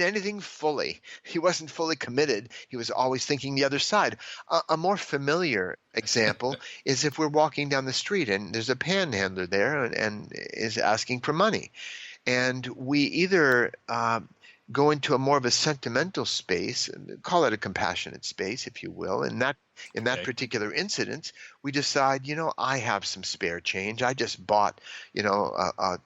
anything fully. He wasn't fully committed. He was always thinking the other side. A more familiar example is if we're walking down the street and there's a panhandler there and is asking for money. And we either go into a more of a sentimental space, call it a compassionate space, if you will. And in that Okay. particular incident, we decide, I have some spare change. I just bought, a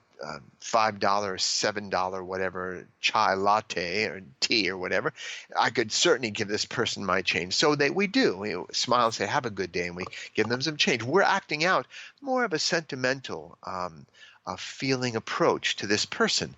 $5, $7, whatever, chai latte or tea or whatever. I could certainly give this person my change. So we do. We smile and say, have a good day, and we give them some change. We're acting out more of a sentimental feeling approach to this person.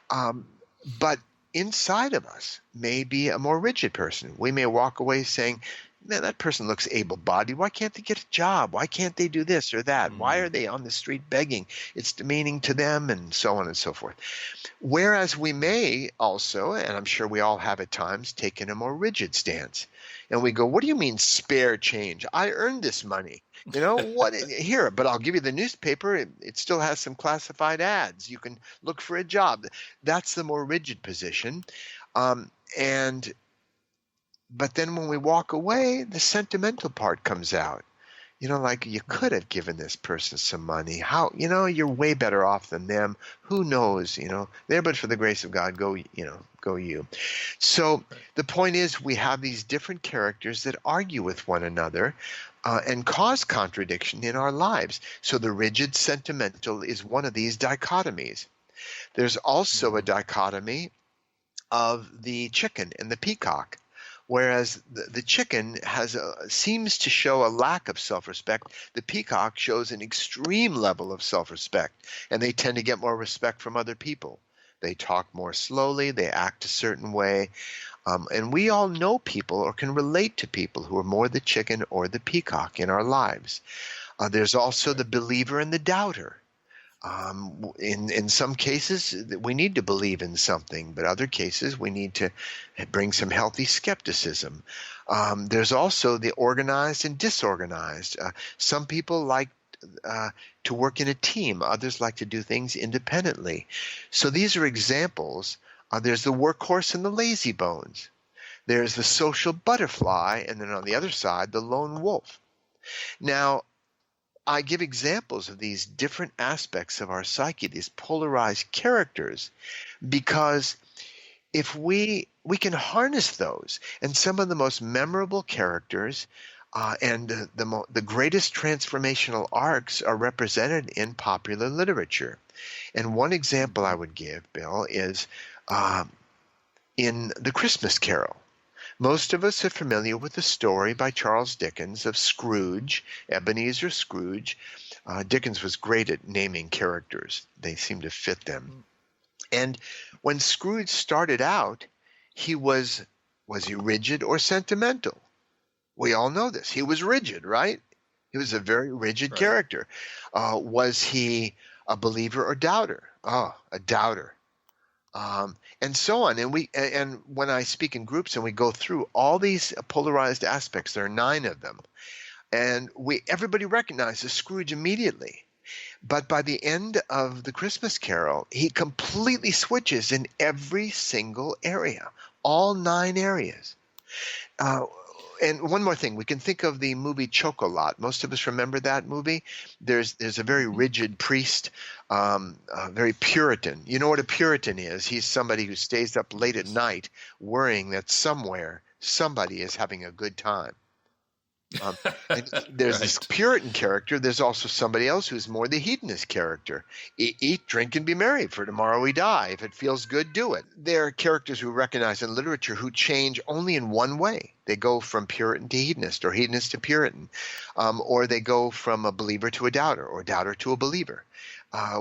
But inside of us may be a more rigid person. We may walk away saying, man, that person looks able-bodied. Why can't they get a job? Why can't they do this or that? Why are they on the street begging? It's demeaning to them, and so on and so forth. Whereas we may also, and I'm sure we all have at times, taken a more rigid stance. And we go, what do you mean spare change? I earned this money. What here, but I'll give you the newspaper. It still has some classified ads. You can look for a job. That's the more rigid position. But then when we walk away, the sentimental part comes out. Like you could have given this person some money. How, you're way better off than them. Who knows, there, but for the grace of God, go you. So the point is we have these different characters that argue with one another and cause contradiction in our lives. So the rigid sentimental is one of these dichotomies. There's also a dichotomy of the chicken and the peacock. Whereas the chicken seems to show a lack of self-respect, the peacock shows an extreme level of self-respect, and they tend to get more respect from other people. They talk more slowly, they act a certain way, and we all know people or can relate to people who are more the chicken or the peacock in our lives. There's also the believer and the doubter. In some cases, we need to believe in something, but other cases, we need to bring some healthy skepticism. There's also the organized and disorganized. Some people like to work in a team. Others like to do things independently. So these are examples. There's the workhorse and the lazy bones. There's the social butterfly, and then on the other side, the lone wolf. Now, I give examples of these different aspects of our psyche, these polarized characters, because if we can harness those, and some of the most memorable characters and the greatest transformational arcs are represented in popular literature. And one example I would give, Bill, is in The Christmas Carol. Most of us are familiar with the story by Charles Dickens of Scrooge, Ebenezer Scrooge. Dickens was great at naming characters. They seem to fit them. And when Scrooge started out, was he rigid or sentimental? We all know this. He was rigid, right? He was a very rigid character. Was he a believer or doubter? Oh, a doubter. And so on. And when I speak in groups and we go through all these polarized aspects, there are 9 of them, and everybody recognizes Scrooge immediately. But by the end of The Christmas Carol, he completely switches in every single area, all 9 areas. And one more thing, we can think of the movie Chocolat. Most of us remember that movie. There's a very rigid priest, very Puritan. You know what a Puritan is? He's somebody who stays up late at night worrying that somewhere somebody is having a good time. And there's this Puritan character. There's also somebody else who's more the hedonist character. Eat, drink, and be merry, for tomorrow we die. If it feels good, do it. There are characters we recognize in literature who change only in one way. They go from Puritan to hedonist, or hedonist to Puritan, or they go from a believer to a doubter, or doubter to a believer.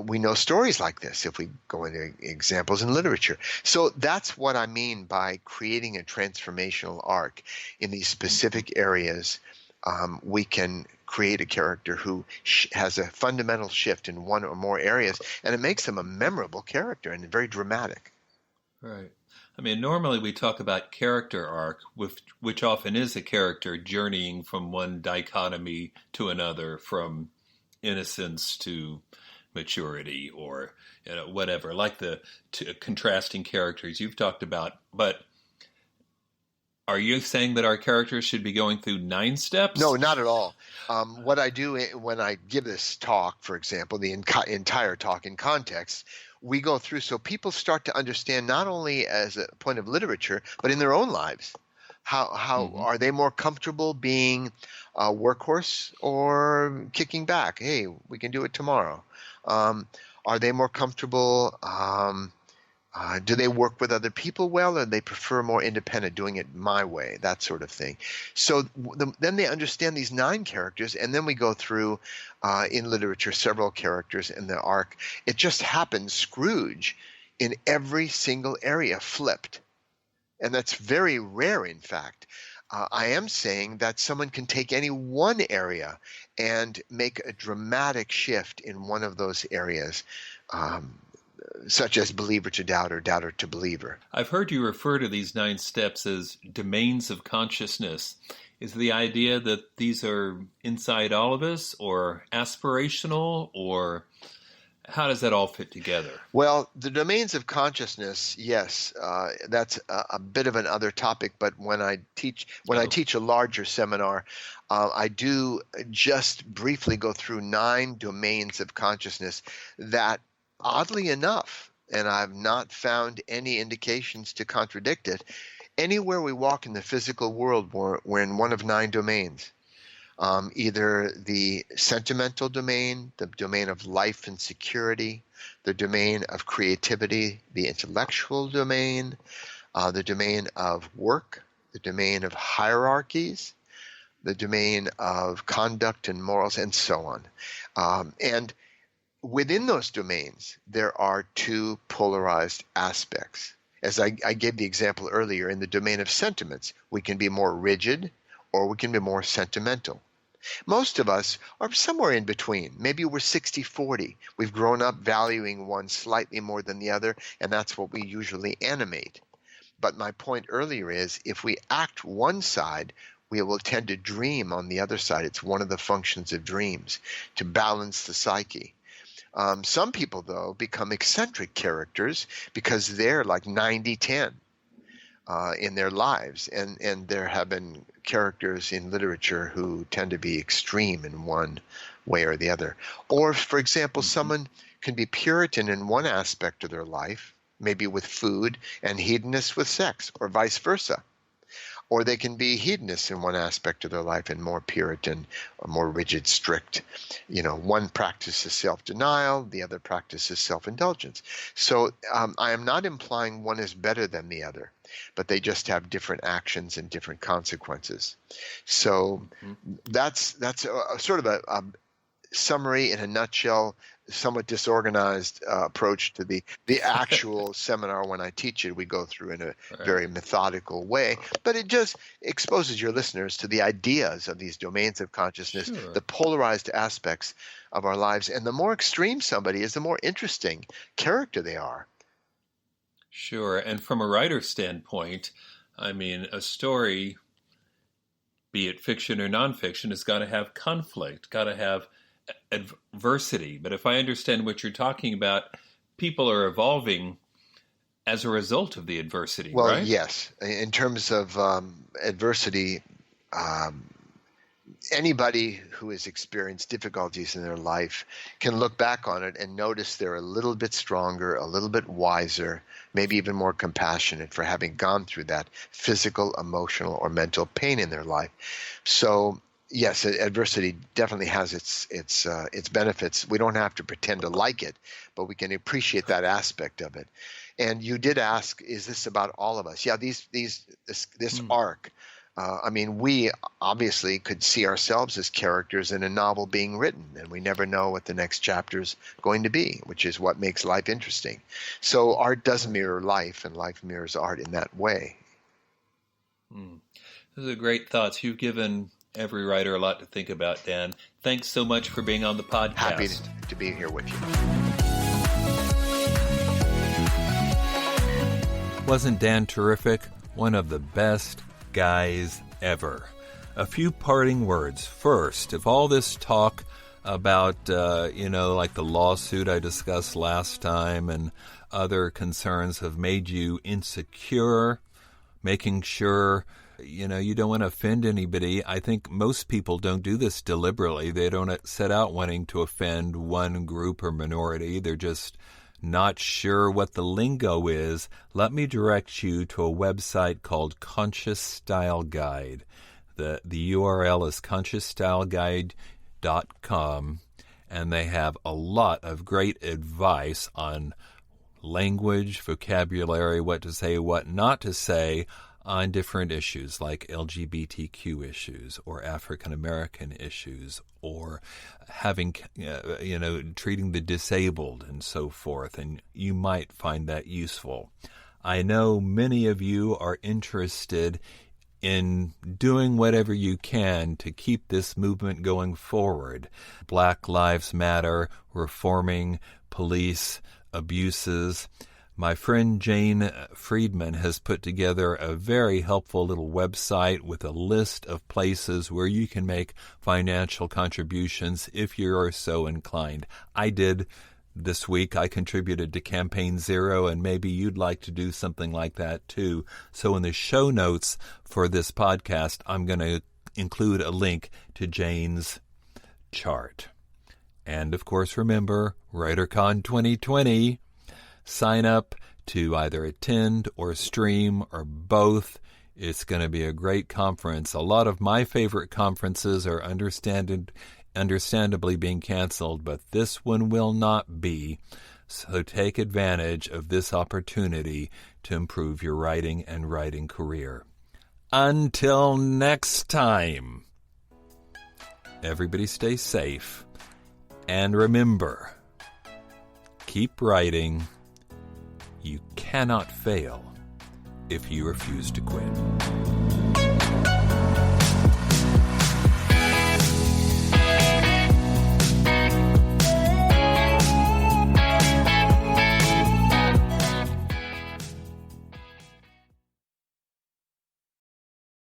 We know stories like this if we go into examples in literature. So that's what I mean by creating a transformational arc in these specific areas. We can create a character who has a fundamental shift in one or more areas, and it makes them a memorable character and very dramatic. Right. I mean, normally we talk about character arc, which often is a character journeying from one dichotomy to another, from innocence to maturity or whatever, like the contrasting characters you've talked about. But are you saying that our characters should be going through 9 steps? No, not at all. What I do when I give this talk, for example, the entire talk in context, we go through so people start to understand not only as a point of literature, but in their own lives. How are they more comfortable being a workhorse or kicking back? Hey, we can do it tomorrow. Are they more comfortable? Do they work with other people well, or they prefer more independent, doing it my way, that sort of thing? So then they understand these 9 characters, and then we go through, in literature, several characters in the arc. It just happens, Scrooge, in every single area, flipped. And that's very rare, in fact. I am saying that someone can take any one area and make a dramatic shift in one of those areas, such as believer to doubter, doubter to believer. I've heard you refer to these 9 steps as domains of consciousness. Is the idea that these are inside all of us, or aspirational, or how does that all fit together? Well, the domains of consciousness, yes, that's a bit of another topic. But when I teach a larger seminar, I do just briefly go through 9 domains of consciousness that, oddly enough, and I've not found any indications to contradict it, anywhere we walk in the physical world, we're in one of 9 domains. Either the sentimental domain, the domain of life and security, the domain of creativity, the intellectual domain, the domain of work, the domain of hierarchies, the domain of conduct and morals, and so on. And within those domains, there are 2 polarized aspects. As I gave the example earlier, in the domain of sentiments, we can be more rigid or we can be more sentimental. Most of us are somewhere in between. Maybe we're 60-40. We've grown up valuing one slightly more than the other, and that's what we usually animate. But my point earlier is, if we act one side, we will tend to dream on the other side. It's one of the functions of dreams, to balance the psyche. Some people, though, become eccentric characters because they're like 90-10 in their lives. And there have been characters in literature who tend to be extreme in one way or the other. Or, for example, someone can be Puritan in one aspect of their life, maybe with food, and hedonist with sex, or vice versa. Or they can be hedonists in one aspect of their life and more Puritan or more rigid, strict. One practices self-denial, the other practices self-indulgence. So I am not implying one is better than the other, but they just have different actions and different consequences. So that's a sort of a summary in a nutshell, somewhat disorganized approach to the actual seminar. When I teach it, we go through in a very methodical way, but it just exposes your listeners to the ideas of these domains of consciousness, the polarized aspects of our lives. And the more extreme somebody is, the more interesting character they are. Sure. And from a writer's standpoint, I mean, a story, be it fiction or nonfiction, has got to have conflict, got to have adversity. But if I understand what you're talking about, people are evolving as a result of the adversity, well, right? Yes. In terms of adversity, anybody who has experienced difficulties in their life can look back on it and notice they're a little bit stronger, a little bit wiser, maybe even more compassionate for having gone through that physical, emotional, or mental pain in their life. So yes, adversity definitely has its benefits. We don't have to pretend to like it, but we can appreciate that aspect of it. And you did ask, is this about all of us? Yeah, this arc. We obviously could see ourselves as characters in a novel being written, and we never know what the next chapter's going to be, which is what makes life interesting. So art does mirror life, and life mirrors art in that way. Those are great thoughts. You've given every writer a lot to think about, Dan. Thanks so much for being on the podcast. Happy to be here with you. Wasn't Dan terrific? One of the best guys ever. A few parting words. First, if all this talk about, like the lawsuit I discussed last time and other concerns have made you insecure, making sure, you don't want to offend anybody. I think most people don't do this deliberately. They don't set out wanting to offend one group or minority. They're just not sure what the lingo is. Let me direct you to a website called Conscious Style Guide. The URL is consciousstyleguide.com, and they have a lot of great advice on language, vocabulary, what to say, what not to say on different issues like LGBTQ issues or African American issues or having, treating the disabled and so forth. And you might find that useful. I know many of you are interested in doing whatever you can to keep this movement going forward. Black Lives Matter, reforming police abuses. My friend Jane Friedman has put together a very helpful little website with a list of places where you can make financial contributions if you are so inclined. I did this week. I contributed to Campaign Zero, and maybe you'd like to do something like that too. So in the show notes for this podcast, I'm going to include a link to Jane's chart. And of course, remember, WriterCon 2020. Sign up to either attend or stream or both. It's going to be a great conference. A lot of my favorite conferences are understandably being canceled, but this one will not be. So take advantage of this opportunity to improve your writing and writing career. Until next time, everybody stay safe. And remember, keep writing. You cannot fail if you refuse to quit.